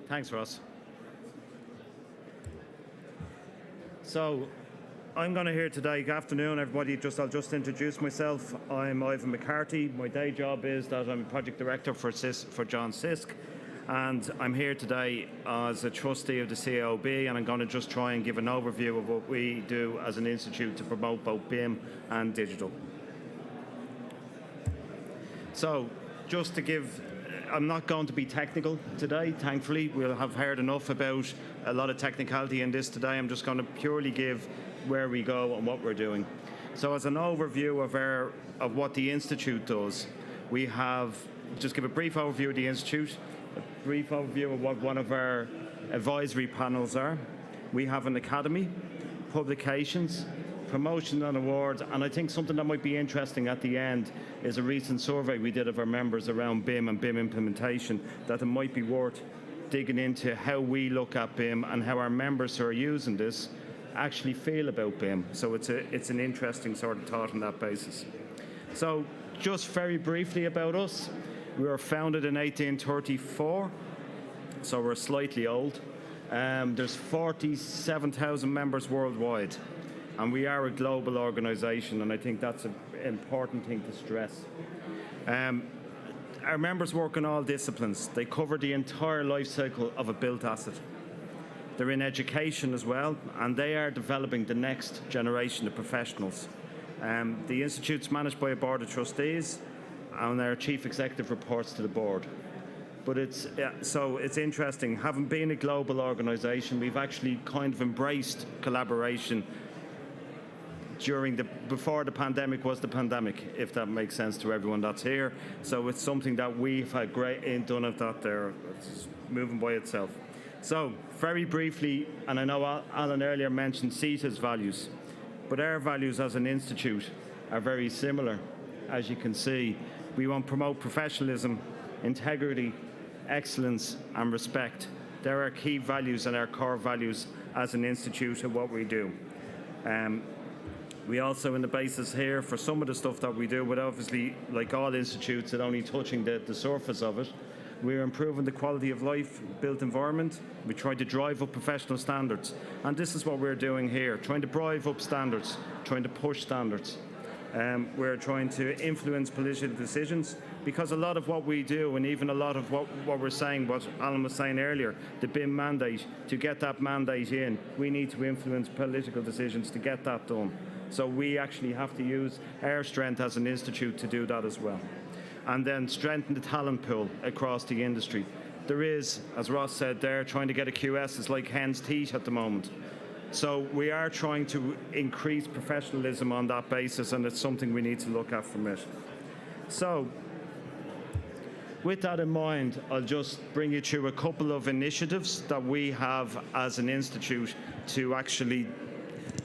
Thanks, Ross. So, I'm going to hear today, good afternoon everybody, I'll just introduce myself. I'm Ivan McCarthy. My day job is that I'm Project Director for John Sisk, and I'm here today as a trustee of the CIOB, and I'm going to just try and give an overview of what we do as an institute to promote both BIM and digital. So, just to give, I'm not going to be technical today, thankfully. We'll have heard enough about a lot of technicality in this today. I'm just going to purely give where we go and what we're doing. So as an overview of what the Institute does, we have, just give a brief overview of the Institute, a brief overview of what one of our advisory panels are. We have an academy, publications, promotion and awards, and I think something that might be interesting at the end is a recent survey we did of our members around BIM and BIM implementation, that it might be worth digging into how we look at BIM and how our members who are using this actually feel about BIM. So it's an interesting sort of thought on that basis. So just very briefly about us, we were founded in 1834, so we're slightly old. There's 47,000 members worldwide, and we are a global organisation, and I think that's an important thing to stress. Our members work in all disciplines. They cover the entire life cycle of a built asset. They're in education as well, and they are developing the next generation of professionals. The Institute's managed by a board of trustees, and our chief executive reports to the board. But so it's interesting. Having been a global organisation, we've actually kind of embraced collaboration before the pandemic was the pandemic, if that makes sense to everyone that's here. So it's something that we've had great done of that there. It's moving by itself. So very briefly, and I know Alan earlier mentioned CETA's values, but our values as an institute are very similar. As you can see, we want to promote professionalism, integrity, excellence and respect. They're our key values and our core values as an institute of what we do. We also, in the basis here, for some of the stuff that we do, but obviously, like all institutes, it's only touching the surface of it. We're improving the quality of life, built environment. We try to drive up professional standards. And this is what we're doing here, trying to drive up standards, trying to push standards. We're trying to influence political decisions, because a lot of what we do, and even a lot of what we're saying, what Alan was saying earlier, the BIM mandate, to get that mandate in, we need to influence political decisions to get that done. So we actually have to use our strength as an institute to do that as well. And then strengthen the talent pool across the industry. There is, as Ross said there, trying to get a QS is like hen's teeth at the moment. So we are trying to increase professionalism on that basis, and it's something we need to look at from it. So with that in mind, I'll just bring you through a couple of initiatives that we have as an institute to actually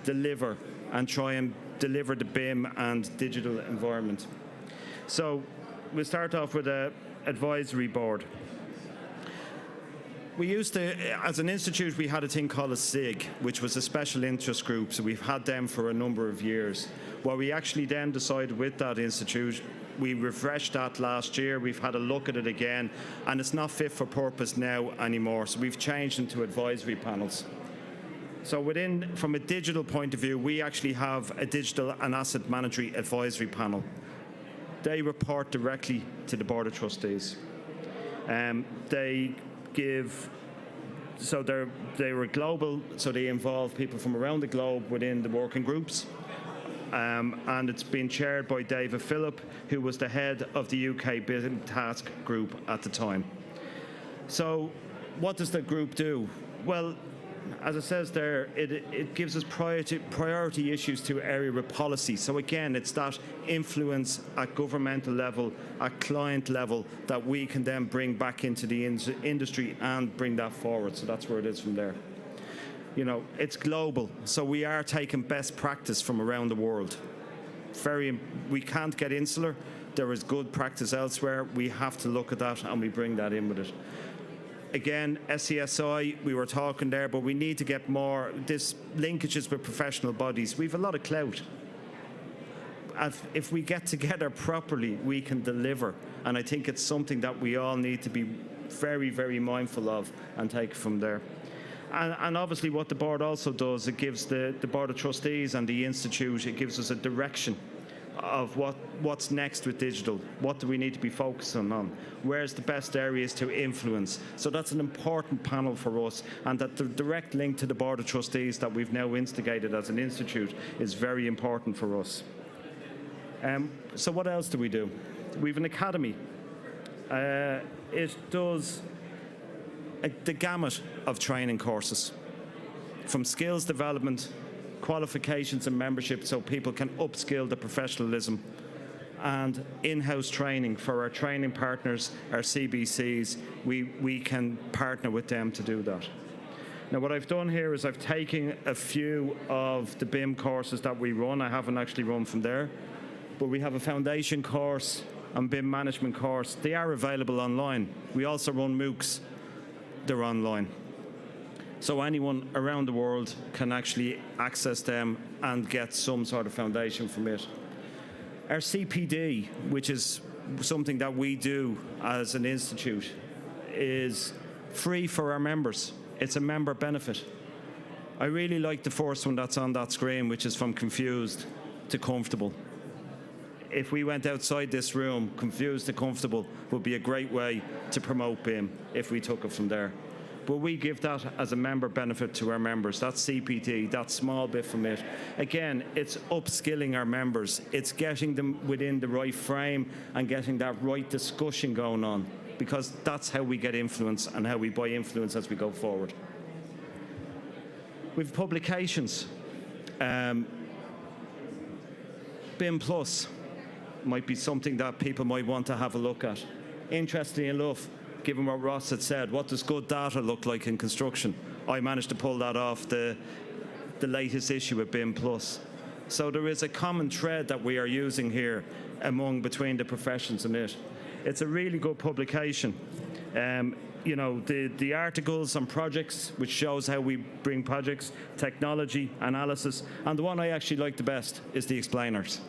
deliver and try and deliver the BIM and digital environment. So we'll start off with an advisory board. We used to, as an institute, we had a thing called a SIG, which was a special interest group, so we've had them for a number of years. What we actually then decided with that institute, we refreshed that last year, we've had a look at it again, and it's not fit for purpose now anymore, so we've changed into advisory panels. So from a digital point of view, we actually have a digital and asset management advisory panel. They report directly to the Board of Trustees. They were global, so they involve people from around the globe within the working groups. And it's been chaired by David Phillip, who was the head of the UK BIM Task Group at the time. So what does the group do? Well, as it says there, it gives us priority issues to area of policy. So again, it's that influence at governmental level, at client level, that we can then bring back into the industry and bring that forward. So that's where it is from there. You know, it's global, so we are taking best practice from around the world. We can't get insular. There is good practice elsewhere. We have to look at that, and we bring that in with it. Again, SCSI, we were talking there, but we need to get more, this linkages with professional bodies. We have a lot of clout. If we get together properly, we can deliver. And I think it's something that we all need to be very, very mindful of and take it from there. And obviously what the board also does, it gives the Board of Trustees and the Institute, it gives us a direction of what's next with digital. What do we need to be focusing on? Where's the best areas to influence? So that's an important panel for us, and that the direct link to the Board of Trustees that we've now instigated as an institute is very important for us. So what else do? We have an academy. It does the gamut of training courses, from skills development, qualifications and membership, so people can upskill the professionalism, and in-house training for our training partners, our CBCs. We can partner with them to do that. Now what I've done here is I've taken a few of the BIM courses that we run. I haven't actually run from there, but we have a foundation course and BIM management course. They are available online. We also run MOOCs. They're online. So anyone around the world can actually access them and get some sort of foundation from it. Our CPD, which is something that we do as an institute, is free for our members. It's a member benefit. I really like the first one that's on that screen, which is from confused to comfortable. If we went outside this room, confused to comfortable would be a great way to promote BIM if we took it from there. But we give that as a member benefit to our members. That's CPD, that small bit from it. Again, it's upskilling our members. It's getting them within the right frame and getting that right discussion going on, because that's how we get influence and how we buy influence as we go forward. With publications, BIM Plus might be something that people might want to have a look at. Interestingly enough, given what Ross had said, what does good data look like in construction? I managed to pull that off the latest issue of BIM Plus. So there is a common thread that we are using here between the professions and it. It's a really good publication. You know, the articles on projects, which shows how we bring projects, technology, analysis, and the one I actually like the best is the explainers,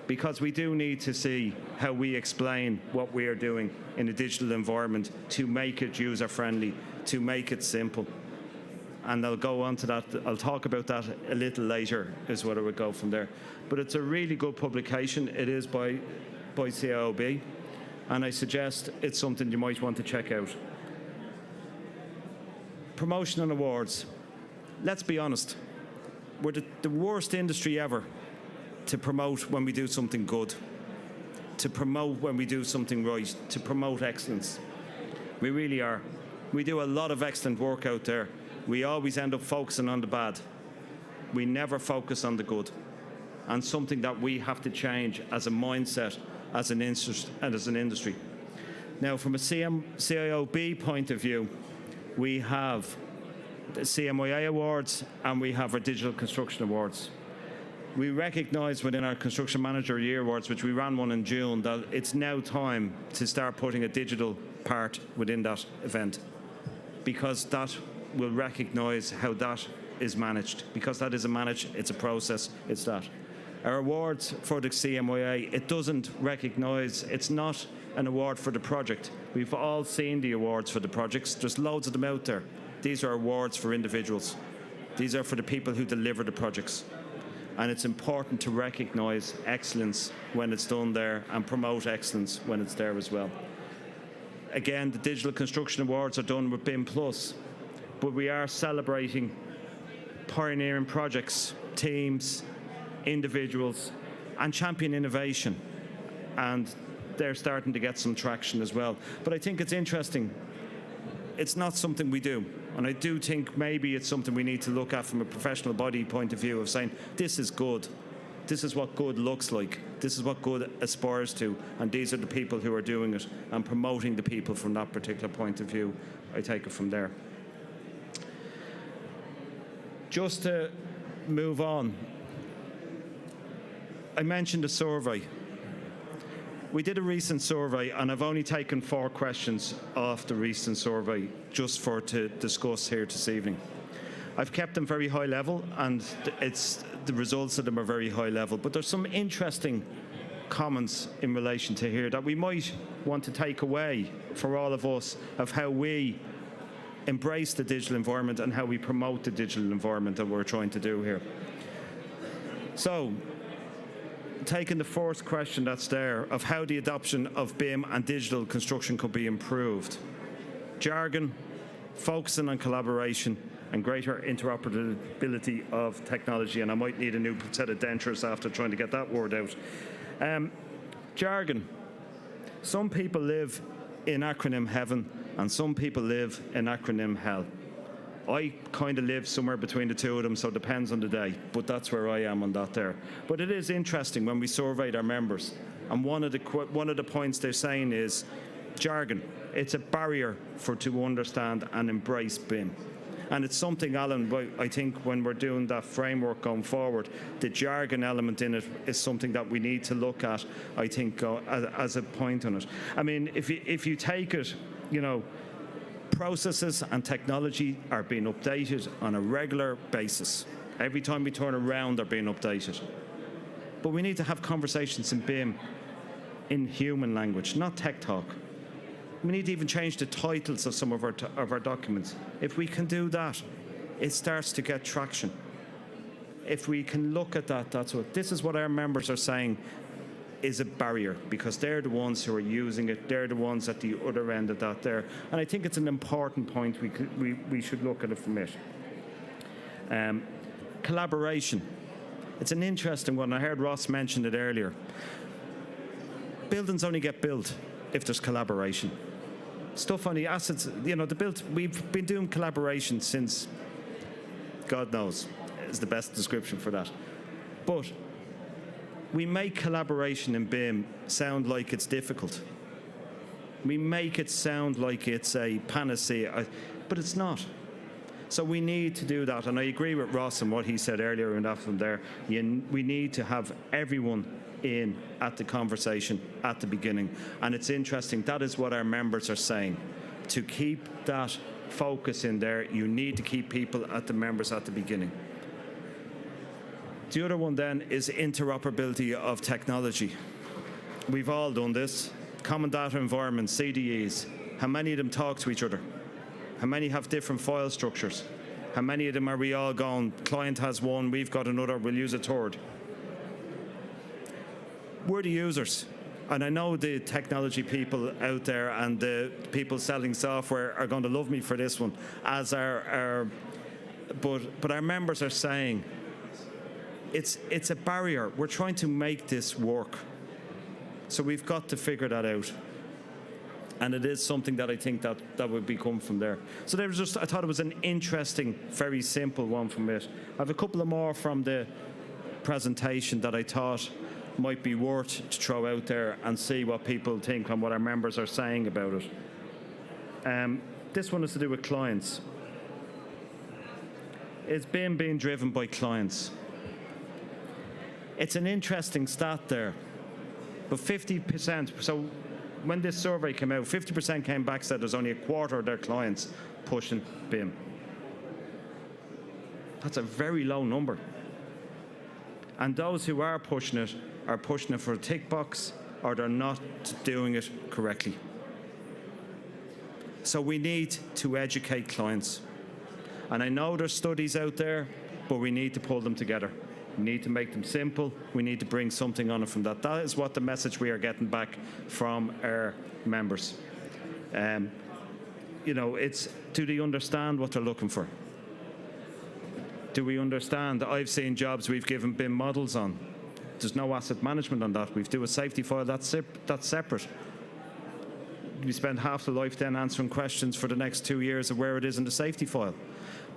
because we do need to see how we explain what we are doing in a digital environment to make it user-friendly, to make it simple. And I'll go on to that. I'll talk about that a little later, is what I would go from there. But it's a really good publication. It is by CIOB, and I suggest it's something you might want to check out. Promotion and awards. Let's be honest. We're the worst industry ever to promote when we do something good, to promote when we do something right, to promote excellence. We really are. We do a lot of excellent work out there. We always end up focusing on the bad. We never focus on the good. And something that we have to change as a mindset, as an industry. Now, from a CIOB point of view, we have the CMYA Awards and we have our Digital Construction Awards. We recognise within our Construction Manager Year Awards, which we ran one in June, that it's now time to start putting a digital part within that event, because that will recognise how that is managed, because that is it's a process, it's that. Our awards for the CMYA, it doesn't recognise, it's not an award for the project. We've all seen the awards for the projects. There's loads of them out there. These are awards for individuals. These are for the people who deliver the projects. And it's important to recognise excellence when it's done there and promote excellence when it's there as well. Again, the Digital Construction Awards are done with BIM Plus, but we are celebrating pioneering projects, teams, individuals, and champion innovation. And they're starting to get some traction as well. But I think it's interesting. It's not something we do. And I do think maybe it's something we need to look at from a professional body point of view, of saying, this is good. This is what good looks like. This is what good aspires to. And these are the people who are doing it and promoting the people from that particular point of view. I take it from there. Just to move on, I mentioned a survey. We did a recent survey, and I've only taken 4 questions off the recent survey just to discuss here this evening. I've kept them very high level, and the results of them are very high level, but there's some interesting comments in relation to here that we might want to take away for all of us of how we embrace the digital environment and how we promote the digital environment that we're trying to do here. So, taking the first question that's there of how the adoption of BIM and digital construction could be improved. Jargon, focusing on collaboration, and greater interoperability of technology. And I might need a new set of dentures after trying to get that word out. Jargon. Some people live in acronym heaven, and some people live in acronym hell. I kind of live somewhere between the two of them, so it depends on the day, but that's where I am on that there. But it is interesting when we surveyed our members, and one of the points they're saying is jargon. It's a barrier to understand and embrace BIM. And it's something, Alan, I think when we're doing that framework going forward, the jargon element in it is something that we need to look at, I think, as a point on it. I mean, if you take it, you know, processes and technology are being updated on a regular basis. Every time we turn around, they're being updated. But we need to have conversations in BIM in human language, not tech talk. We need to even change the titles of some of our documents. If we can do that, it starts to get traction. If we can look at that, this is what our members are saying is a barrier, because they're the ones who are using it. They're the ones at the other end of that there. And I think it's an important point we should look at it from it. Collaboration. It's an interesting one. I heard Ross mention it earlier. Buildings only get built if there's collaboration. Stuff on the assets, you know, we've been doing collaboration since, God knows, is the best description for that. But we make collaboration in BIM sound like it's difficult. We make it sound like it's a panacea, but it's not. So we need to do that, and I agree with Ross and what he said earlier and that from there. We need to have everyone in at the conversation at the beginning. And it's interesting, that is what our members are saying. To keep that focus in there, you need to keep people at the members at the beginning. The other one then is interoperability of technology. We've all done this. Common data environments, CDEs. How many of them talk to each other? How many have different file structures? How many of them are we all going, client has one, we've got another, we'll use a third? We're the users, and I know the technology people out there and the people selling software are going to love me for this one, as but our members are saying it's a barrier. We're trying to make this work, so we've got to figure that out, and it is something that I think that would become from there. So there was just, I thought it was an interesting, very simple one from it. I have a couple of more from the presentation that I thought might be worth to throw out there and see what people think and what our members are saying about it. This one is to do with clients. Is BIM being driven by clients? It's an interesting stat there, but 50%, so when this survey came out, 50% came back, said there's only a quarter of their clients pushing BIM. That's a very low number. And those who are pushing it for a tick box, or they're not doing it correctly. So we need to educate clients. And I know there's studies out there, but we need to pull them together. We need to make them simple. We need to bring something on it from that. That is what the message we are getting back from our members. You know, it's, do they understand what they're looking for? Do we understand? I've seen jobs we've given BIM models on. There's no asset management on that. We do a safety file that's separate. We spend half the life then answering questions for the next 2 years of where it is in the safety file.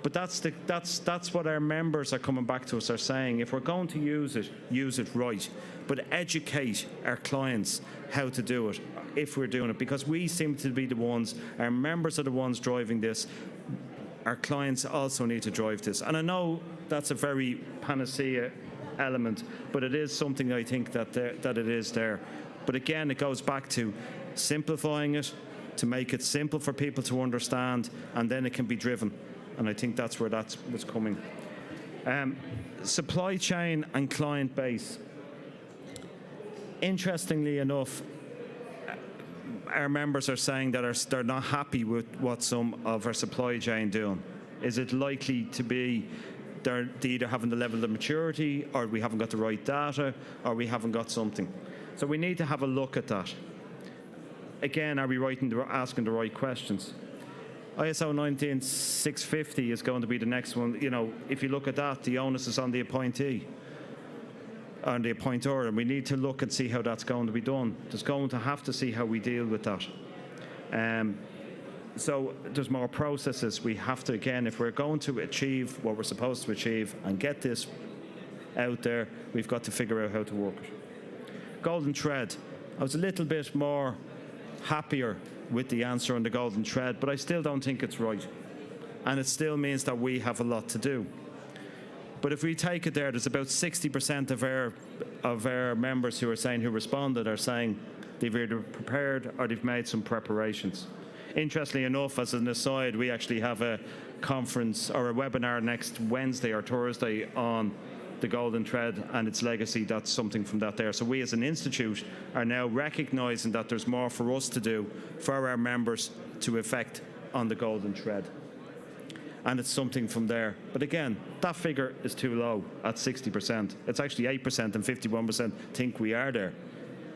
But that's what our members are coming back to us are saying. If we're going to use it right. But educate our clients how to do it if we're doing it. Because we seem to be the ones, our members are the ones driving this. Our clients also need to drive this. And I know that's a very panacea element, but it is something I think that it is there. But again, it goes back to simplifying it, to make it simple for people to understand, and then it can be driven. And I think that's where that's what's coming. Supply chain and client base. Interestingly enough, our members are saying that they're not happy with what some of our supply chain doing. Is it likely to be they either haven't the level of maturity, or we haven't got the right data, or we haven't got something? So we need to have a look at that. Again, are we asking the right questions? ISO 19650 is going to be the next one. You know, if you look at that, the onus is on the appointee, on the appointer, and we need to look and see how that's going to be done. There's going to have to see how we deal with that. So there's more processes. We have to, again, if we're going to achieve what we're supposed to achieve and get this out there, we've got to figure out how to work it. Golden thread. I was a little bit more happier with the answer on the golden thread, but I still don't think it's right. And it still means that we have a lot to do. But if we take it there's about 60% of our members who responded are saying they've either prepared or they've made some preparations. Interestingly enough, as an aside, we actually have a conference or a webinar next Wednesday or Thursday on the golden thread and its legacy. That's something from that there. So we as an institute are now recognising that there's more for us to do for our members to effect on the golden thread. And it's something from there. But again, that figure is too low at 60%. It's actually 8% and 51% think we are there.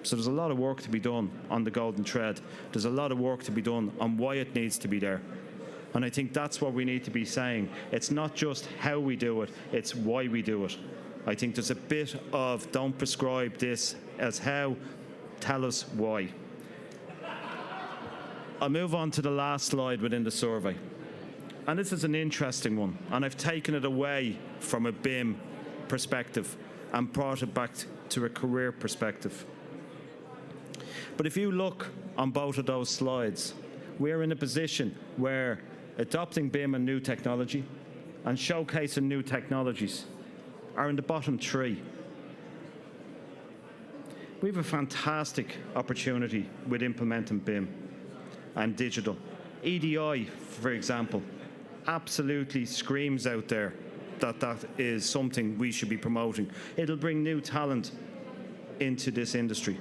So there's a lot of work to be done on the golden thread. There's a lot of work to be done on why it needs to be there. And I think that's what we need to be saying. It's not just how we do it, it's why we do it. I think there's a bit of don't prescribe this as how, tell us why. I'll move on to the last slide within the survey. And this is an interesting one. And I've taken it away from a BIM perspective and brought it back to a career perspective. But if you look on both of those slides, we're in a position where adopting BIM and new technology and showcasing new technologies are in the bottom three. We have a fantastic opportunity with implementing BIM and digital. EDI, for example, absolutely screams out there that that is something we should be promoting. It'll bring new talent into this industry.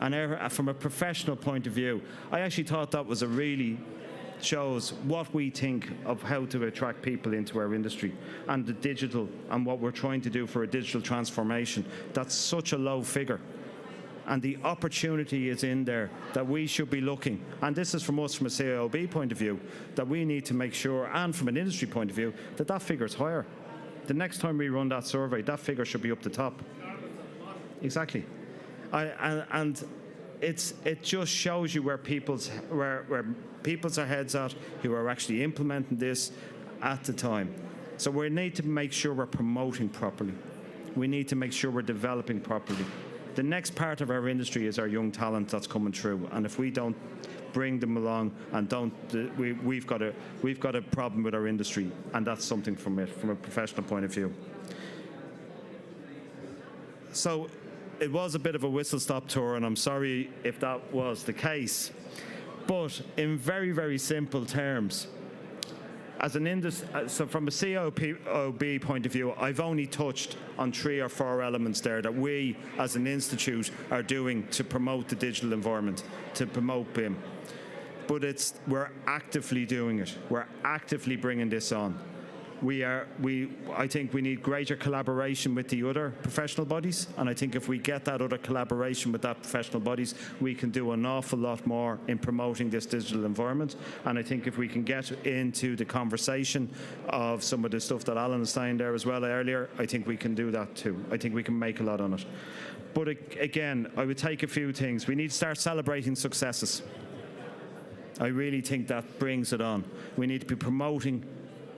And from a professional point of view, I actually thought that was shows what we think of how to attract people into our industry and the digital and what we're trying to do for a digital transformation. That's such a low figure. And the opportunity is in there that we should be looking. And this is from us from a CIOB point of view, that we need to make sure, and from an industry point of view, that that figure is higher. The next time we run that survey, that figure should be up the top. Exactly. And it just shows you where people's heads at, who are actually implementing this at the time. So we need to make sure we're promoting properly. We need to make sure we're developing properly. The next part of our industry is our young talent that's coming through, and if we don't bring them along and we've got a problem with our industry, and that's something from a professional point of view. So it was a bit of a whistle-stop tour, and I'm sorry if that was the case. But in very, very simple terms, as an so from a CIOB point of view, I've only touched on 3 or 4 elements there that we, as an institute, are doing to promote the digital environment, to promote BIM. But we're actively doing it. We're actively bringing this on. I think we need greater collaboration with the other professional bodies, and I think if we get that other collaboration with that professional bodies, we can do an awful lot more in promoting this digital environment. And I think if we can get into the conversation of some of the stuff that Alan was saying there as well earlier, I think we can do that too. I think we can make a lot on it. But again, I would take a few things. We need to start celebrating successes. I really think that brings it on. We need to be promoting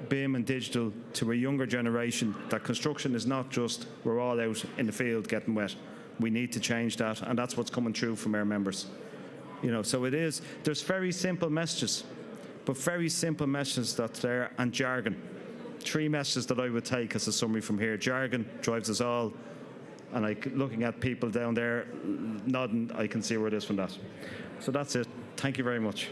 BIM and digital to a younger generation, that construction is not just we're all out in the field getting wet. We need to change that, and that's what's coming through from our members. So there's very simple messages, but very simple messages that's there, and jargon. 3 messages that I would take as a summary from here. Jargon drives us all, and looking at people down there nodding, I can see where it is from that. So that's it. Thank you very much.